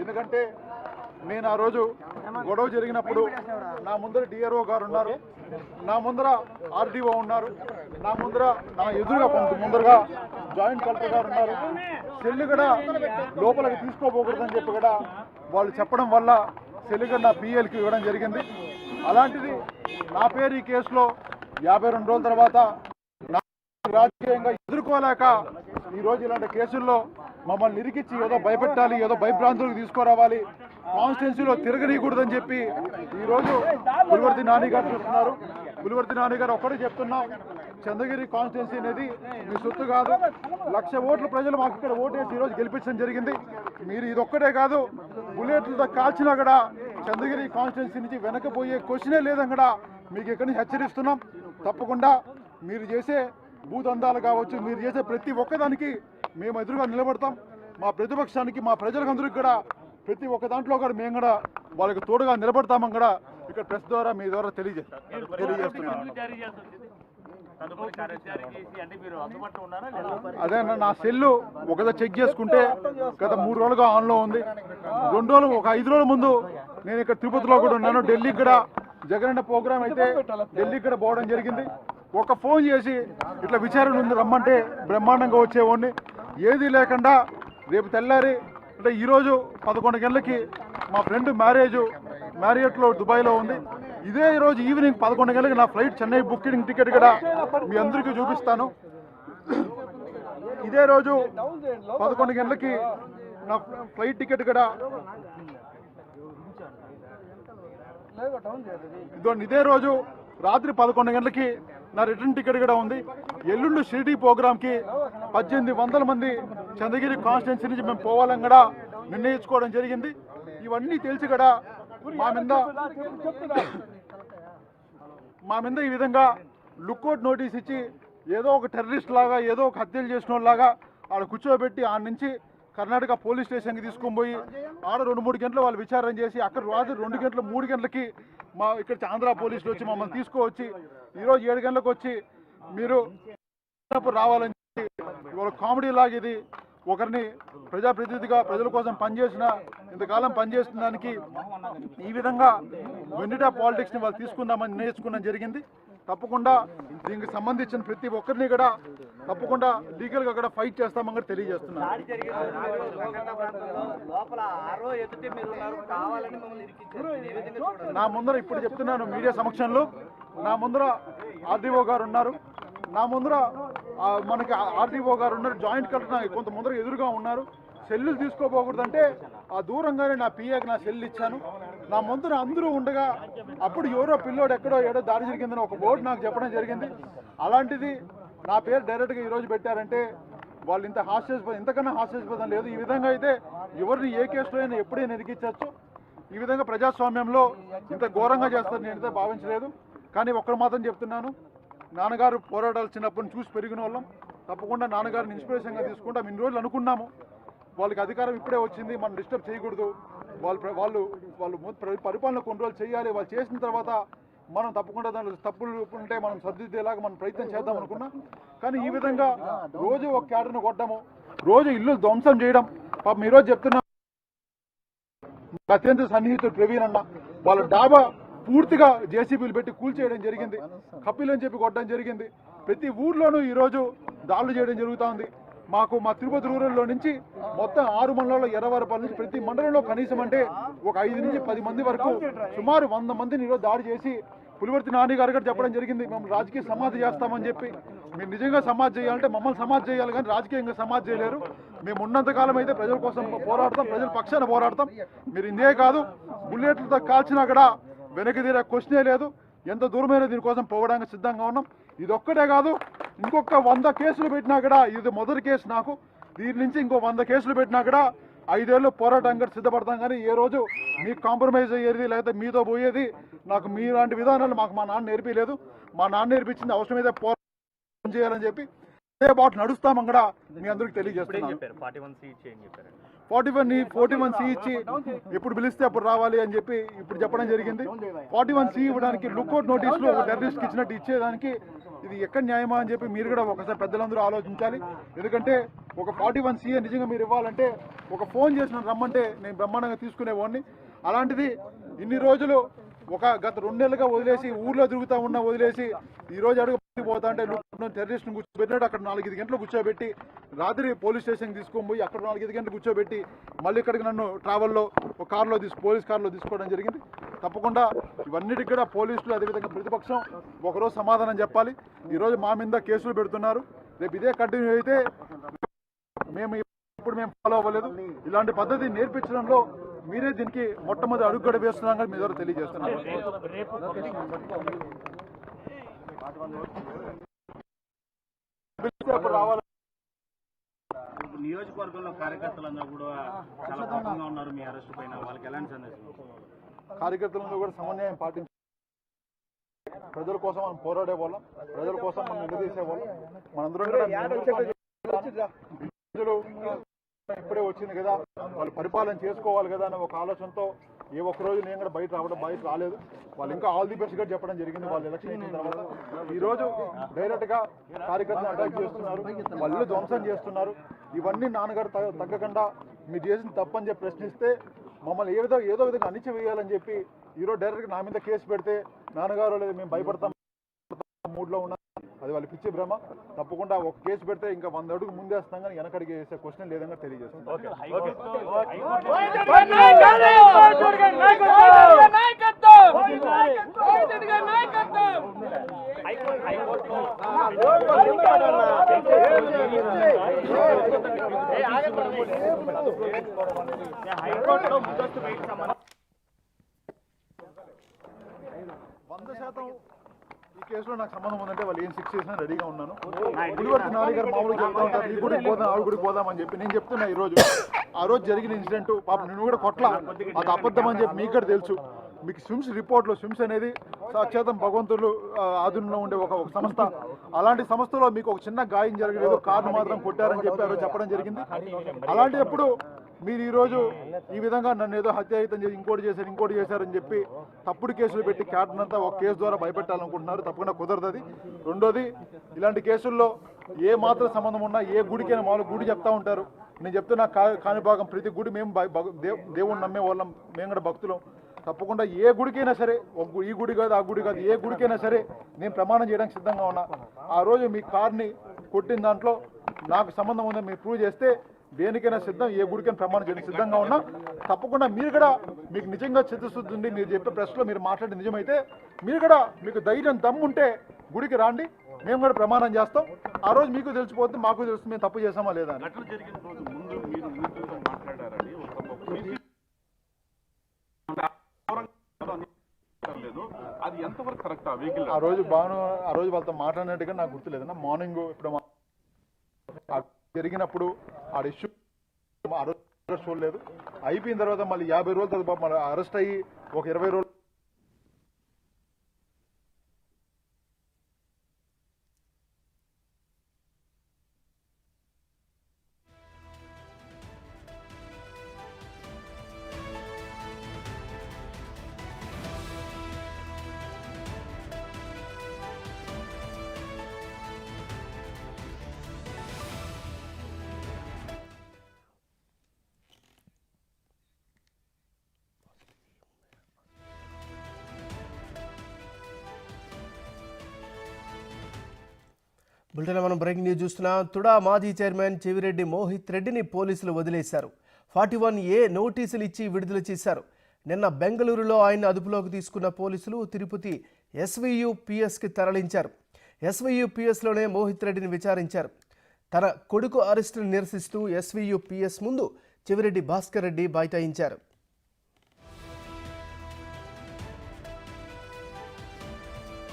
ఎందుకంటే నేను ఆ రోజు గొడవ జరిగినప్పుడు నా ముందర డిఆర్ఓ గారు ఉన్నారు, నా ముందర ఆర్డీఓ ఉన్నారు, నా ముందర నా ఎదురుగా కొంత ముందరగా జాయింట్ కలెక్టర్ గారు ఉన్నారు. సెల్లు కూడా లోపలికి తీసుకోపోకూడదని చెప్పి కూడా వాళ్ళు చెప్పడం వల్ల సెల్లు కూడా నా పిఎల్కి ఇవ్వడం జరిగింది. అలాంటిది నా పేరు ఈ కేసులో 52 రోజుల తర్వాత రాజకీయంగా ఎదుర్కోలేక ఈరోజు ఇలాంటి కేసుల్లో మమ్మల్ని నిరికిచ్చి ఏదో భయపెట్టాలి, ఏదో భయభ్రాంతులకు తీసుకురావాలి, కాన్స్టిట్యున్సీలో తిరగనీయకూడదని చెప్పి ఈరోజు పులివర్తి నాని గారు చూస్తున్నారు. పులివర్తి నాని గారు ఒక్కడే చెప్తున్నాం, చంద్రగిరి కాన్స్టిట్యున్సీ అనేది మీ సొత్తు కాదు. 1,00,000 ఓట్లు ప్రజలు మాకు ఇక్కడ ఓటేసి ఈరోజు గెలిపించడం జరిగింది. మీరు ఇదొక్కటే కాదు, బుల్లెట్లతో కాల్చినా కూడా చంద్రగిరి కాన్స్టిట్యున్సీ నుంచి వెనకపోయే క్వశ్చనే లేదని కూడా మీకు ఇక్కడి నుంచి హెచ్చరిస్తున్నాం. తప్పకుండా మీరు చేసే భూదందాలు కావచ్చు, మీరు చేసే ప్రతి ఒక్కదానికి మేము ఎదురుగా నిలబడతాం. మా ప్రతిపక్షానికి, మా ప్రజలందరికీ కూడా ప్రతి ఒక్క దాంట్లో కూడా మేము కూడా వాళ్ళకి తోడుగా నిలబడతామని కూడా ఇక్కడ ప్రెస్ ద్వారా మీ ద్వారా తెలియజేస్తున్నాం. అదే నా సెల్లు ఒకదా చెక్ చేసుకుంటే గత 3 రోజులుగా ఆన్లో ఉంది. 2 రోజులు, ఒక 5 రోజుల ముందు నేను ఇక్కడ తిరుపతిలో కూడా ఉన్నాను. ఢిల్లీకి కూడా జగనన్న ప్రోగ్రామ్ అయితే ఢిల్లీకి కూడా పోవడం జరిగింది. ఒక ఫోన్ చేసి ఇట్లా విచారణ ఉంది రమ్మంటే బ్రహ్మాండంగా వచ్చేవాడిని. ఏది లేకుండా రేపు తెల్లారి అంటే ఈరోజు 11 గంటలకి మా ఫ్రెండ్ మ్యారియట్లో దుబాయ్లో ఉంది. ఇదే ఈరోజు ఈవినింగ్ 11 గంటలకి నా ఫ్లైట్ చెన్నై బుకింగ్ టికెట్ కూడా మీ అందరికీ చూపిస్తాను. ఇదే రోజు 11 గంటలకి నా ఫ్లైట్ టికెట్ కూడా ఇదే రోజు రాత్రి 11 గంటలకి నా రిటర్న్ టికెట్ కూడా ఉంది. ఎల్లుండి షిరిడి ప్రోగ్రామ్కి 1800 మంది చంద్రగిరి కాన్స్టిట్యున్సీ నుంచి మేము పోవాలని కూడా నిర్ణయించుకోవడం జరిగింది. ఇవన్నీ తెలిసి కూడా మా మీద ఈ విధంగా లుక్అవుట్ నోటీస్ ఇచ్చి ఏదో ఒక టెర్రరిస్ట్ లాగా, ఏదో ఒక హత్యలు చేసిన వాళ్ళలాగా ఆడ కూర్చోబెట్టి ఆడ నుంచి కర్ణాటక పోలీస్ స్టేషన్కి తీసుకొని పోయి ఆడ 2-3 గంటలు వాళ్ళు విచారణ చేసి అక్కడ రాత్రి 2 గంటలు 3 గంటలకి మా ఇక్కడ ఆంధ్ర పోలీసులు వచ్చి మమ్మల్ని తీసుకువచ్చి ఈరోజు 7 గంటలకు వచ్చి మీరు రావాలని చెప్పి ఇవాళ కామెడీ లాగా ఇది ఒకరిని ప్రజాప్రతినిధిగా ప్రజల కోసం ఇంతకాలం పనిచేసిన దానికి ఈ విధంగా వెండిటా పాలిటిక్స్ని వాళ్ళు తీసుకుందామని నిర్ణయించుకోవడం జరిగింది. తప్పకుండా దీనికి సంబంధించిన ప్రతి ఒక్కరిని కూడా తప్పకుండా లీగల్గా కూడా ఫైట్ చేస్తామని కూడా తెలియజేస్తున్నాను. నా ముందర ఇప్పుడు చెప్తున్నాను మీడియా సమక్షంలో, నా ముందర ఆర్డీఓ గారు ఉన్నారు, నా ముందర మనకి ఆర్డీఓ గారు ఉన్నారు, జాయింట్ కలెక్టర్ కొంత ముందర ఎదురుగా ఉన్నారు. సెల్లులు తీసుకోపోకూడదంటే ఆ దూరంగానే నా పిఏకి నా సెల్లు ఇచ్చాను. నా ముందర అందరూ ఉండగా అప్పుడు ఎవరో పిల్లోడు ఏడో దారి జరిగిందని ఒక బోర్డు నాకు చెప్పడం జరిగింది. అలాంటిది నా పేరు డైరెక్ట్గా ఈరోజు పెట్టారంటే వాళ్ళు ఇంతకన్నా హాస్యాస్పదం లేదు. ఈ విధంగా అయితే ఎవరిని ఏ కేసులో అయినా ఎప్పుడైనా ఎదిగించవచ్చు. ఈ విధంగా ప్రజాస్వామ్యంలో ఇంత ఘోరంగా చేస్తారని నేనైతే భావించలేదు. కానీ ఒక్కరు మాత్రం చెప్తున్నాను, నాన్నగారు పోరాటాలు చిన్నప్పటి చూసి పెరిగిన వాళ్ళం. తప్పకుండా నాన్నగారిని ఇన్స్పిరేషన్గా తీసుకుంటాం. ఇన్ని రోజులు అనుకున్నాము వాళ్ళకి అధికారం ఇప్పుడే వచ్చింది, మనం డిస్టర్బ్ చేయకూడదు, వాళ్ళు పరిపాలన కొన్ని రోజులు చేయాలి, వాళ్ళు చేసిన తర్వాత మనం తప్పకుండా దాంట్లో తప్పులు ఉంటే మనం సర్దిద్దేలాగా మనం ప్రయత్నం చేద్దాం అనుకున్నాం. కానీ ఈ విధంగా రోజు ఒక క్యాడర్ను కొట్టడము, రోజు ఇల్లు ధ్వంసం చేయడం. పాపం ఈరోజు చెప్తున్నా అత్యంత సన్నిహితుడు ప్రవీణ్ అన్న వాళ్ళ డాబా పూర్తిగా జేసీబీలు పెట్టి కూల్చేయడం జరిగింది, కపిల్ అని చెప్పి కొట్టడం జరిగింది. ప్రతి ఊర్లోనూ ఈరోజు దాడులు చేయడం జరుగుతూ ఉంది. మా తిరుపతి రూరల్లో నుంచి మొత్తం 6 మండలాల్లో 20 నుంచి ప్రతి మండలంలో కనీసం అంటే ఒక 5 నుంచి 10 మంది వరకు సుమారు 100 మందిని ఈరోజు దాడి చేసి పులివర్తి నాని గారు కూడా చెప్పడం జరిగింది, మేము రాజకీయ సమాధి చేస్తామని చెప్పి. మీరు నిజంగా సమాధి చేయాలంటే మమ్మల్ని సమాధి చేయాలి, కానీ రాజకీయంగా సమాధి చేయలేరు. మేము ఉన్నంతకాలం అయితే ప్రజల కోసం పోరాడతాం, ప్రజల పక్షాన పోరాడతాం. మీరు ఇందే కాదు, బుల్లెట్లతో కాల్చినా కూడా వెనక్కి తీరే క్వశ్చనే లేదు. ఎంత దూరమైనా దీనికోసం పోవడానికి సిద్ధంగా ఉన్నాం. ఇదొక్కటే కాదు, ఇంకొక 100 కేసులు పెట్టినా కూడా, ఇది మొదటి కేసు నాకు, దీని నుంచి ఇంకో 100 కేసులు పెట్టినా కూడా 5 ఏళ్ళు పోరాటానికి సిద్ధపడతాం. కానీ ఏ రోజు మీకు కాంప్రమైజ్ అయ్యేది లేకపోతే మీతో పోయేది నాకు మీలాంటి విధానాలు మా నాన్న నేర్పించలేదు. మా నాన్న నేర్పించింది అవసరమైతే పోరాటం చేయాలని చెప్పి అదే బాట నడుస్తామని కూడా మీ అందరికీ తెలియజేస్తున్నాను. 41C ఇచ్చి ఎప్పుడు పిలిస్తే అప్పుడు రావాలి అని చెప్పి ఇప్పుడు చెప్పడం జరిగింది. 41C ఇవ్వడానికి లుక్అవుట్ నోటీసులు ఒక టెర్రరిస్ట్కి ఇచ్చినట్టు ఇచ్చేదానికి ఇది ఎక్కడ న్యాయమా అని చెప్పి మీరు కూడా ఒకసారి పెద్దలందరూ ఆలోచించాలి. ఎందుకంటే ఒక 41C నిజంగా మీరు ఇవ్వాలంటే ఒక ఫోన్ చేసిన రమ్మంటే నేను బ్రహ్మాండంగా తీసుకునేవాడిని. అలాంటిది ఇన్ని రోజులు గత 2 నెలలుగా వదిలేసి ఊర్లో తిరుగుతూ వదిలేసి ఈ రోజు అడుగు పోతా అంటే టెర్రరిస్ట్ని కూర్చోబెట్టినాడు. అక్కడ 4-5 గంటలు కూర్చోబెట్టి రాత్రి పోలీస్ స్టేషన్కి తీసుకొని పోయి అక్కడ 4-5 గంటలు కూర్చోబెట్టి మళ్ళీ ఇక్కడికి నన్ను ట్రావెల్లో ఒక కార్లో పోలీస్ కార్లో తీసుకోవడం జరిగింది. తప్పకుండా ఇవన్నిటికి కూడా పోలీసులు అదేవిధంగా ప్రతిపక్షం ఒకరోజు సమాధానం చెప్పాలి. ఈరోజు మా మీద కేసులు పెడుతున్నారు. రేపు ఇదే కంటిన్యూ అయితే మేము ఫాలో అవ్వలేదు. ఇలాంటి పద్ధతి నేర్పించడంలో మీరే దీనికి మొట్టమొదటి అడుగుగడ వేస్తున్నాం మీ ద్వారా తెలియజేస్తున్నారు. నియోజకవర్గంలో కార్యకర్తలందరూ కూడా చాలా కోపంగా ఉన్నారు మీ అరెస్ట్ పైన. వాళ్ళకి ఎలాంటి సందేశం? కార్యకర్తలందరూ కూడా సమన్వయం పాటించి ప్రజల కోసం మనం పోరాడే వాళ్ళం, ప్రజల కోసం మనం నిలదీసే వాళ్ళం. మనందరం ఇప్పుడే వచ్చింది కదా, వాళ్ళు పరిపాలన చేసుకోవాలి కదా అనే ఒక ఆలోచనతో ఏ ఒక్కరోజు నేను కూడా బయట రాలేదు. వాళ్ళు ఇంకా ఆల్ ది బెస్ట్ గా చెప్పడం జరిగింది. వాళ్ళు ఎలక్షన్ అయిన తర్వాత ఈరోజు డైరెక్ట్ గా కార్యకర్తలు అటాక్ చేస్తున్నారు, వాళ్ళు ధ్వంసం చేస్తున్నారు. ఇవన్నీ నాన్నగారు తగ్గకుండా మీరు చేసిన తప్పని చెప్పి ప్రశ్నిస్తే మమ్మల్ని ఏదో విధంగా అణిచివేయాలని చెప్పి ఈరోజు డైరెక్ట్ గా నా మీద కేసు పెడితే నాన్నగారు లేదు మేము భయపడతాం మూడ్లో ఉన్నాం. అది వాళ్ళు పిచ్చి భ్రమ. తప్పకుండా ఒక కేసు పెడితే ఇంకా 100 అడుగు ముందేస్తాం కానీ వెనకడికి వేసే క్వశ్చన్ లేదంగా తెలియజేస్తాం. ఈ కేసులో నాకు సంబంధం ఉందంటే వాళ్ళు ఏం శిక్ష చేసినా రెడీగా ఉన్నాను. పులివర్తి నాని గారు మామూలుగా చెప్తా ఉంటారు ఈ గుడికి పోదాం ఆవిడ గుడికి పోదామని చెప్పి. నేను చెప్తున్నా ఆ రోజు జరిగిన ఇన్సిడెంట్ పాప నేను కూడా కొట్లా అది అబద్ధం అని చెప్పి మీకు కూడా తెలుసు. మీకు స్విమ్స్ రిపోర్ట్లో స్విమ్స్ అనేది సాక్షాతం భగవంతుడు ఆధునంలో ఉండే ఒక సంస్థ. అలాంటి సంస్థలో మీకు ఒక చిన్న గాయం జరగలేదు, కార్ను మాత్రం కొట్టారని చెప్పి ఆ రోజు చెప్పడం జరిగింది. అలాంటిప్పుడు మీరు ఈరోజు ఈ విధంగా నన్ను ఏదో హత్యాయుతం చేసి ఇంకోటి చేశారని చెప్పి తప్పుడు కేసులు పెట్టి క్యాటన్ అంతా ఒక కేసు ద్వారా భయపెట్టాలనుకుంటున్నారు. తప్పకుండా కుదరదు. రెండోది, ఇలాంటి కేసుల్లో ఏ మాత్రం సంబంధం ఉన్నా ఏ గుడికైనా మామూలు గుడి చెప్తా ఉంటారు. నేను చెప్తున్నా కాణిపాకం ప్రతి గుడి మేము దేవుణ్ణి నమ్మే వాళ్ళం, మేము కూడా భక్తులం. తప్పకుండా ఏ గుడికైనా సరే ఈ గుడి కాదు ఆ గుడి కాదు ఏ గుడికైనా సరే నేను ప్రమాణం చేయడానికి సిద్ధంగా ఉన్నా. ఆ రోజు మీ కార్ని కొట్టిన దాంట్లో నాకు సంబంధం ఉందని మీరు ప్రూవ్ చేస్తే దేనికైనా సిద్ధం, ఏ గుడికైనా ప్రమాణం చేయడానికి సిద్ధంగా ఉన్నా. తప్పకుండా మీరు కూడా మీకు నిజంగా చిత్తశుద్ధి ఉండి మీరు చెప్పే ప్రశ్నలో మీరు మాట్లాడే నిజమైతే మీరు కూడా మీకు ధైర్యం దమ్ముంటే గుడికి రాండి, మేము కూడా ప్రమాణం చేస్తాం. ఆ రోజు మీకు తెలిసిపోతుంది, మాకు తెలుస్తుంది మేము తప్పు చేసామా లేదా అని. ఆ రోజు వాళ్ళతో మాట్లాడినట్టుగా నాకు గుర్తులేదన్నా. మార్నింగ్ ఇప్పుడు జరిగినప్పుడు ఆ ఇష్యూ చూడలేదు. అయిపోయిన తర్వాత మళ్ళీ 50 రోజుల తర్వాత మళ్ళీ అరెస్ట్ అయ్యి ఒక 20 రోజులు బులెటిన్లో మనం బ్రేకింగ్ న్యూస్ చూస్తున్నాం. తుడా మాజీ చైర్మన్ చెవిరెడ్డి మోహిత్ రెడ్డిని పోలీసులు వదిలేశారు. 41A నోటీసులు ఇచ్చి విడుదల చేశారు. నిన్న బెంగళూరులో ఆయన అదుపులోకి తీసుకున్న పోలీసులు తిరుపతి SVUPSకి తరలించారు. SVUPSలోనే మోహిత్ రెడ్డిని విచారించారు. తన కొడుకు అరెస్టును నిరసిస్తూ SVUPS ముందు చెవిరెడ్డి భాస్కర్ రెడ్డి బైఠాయించారు.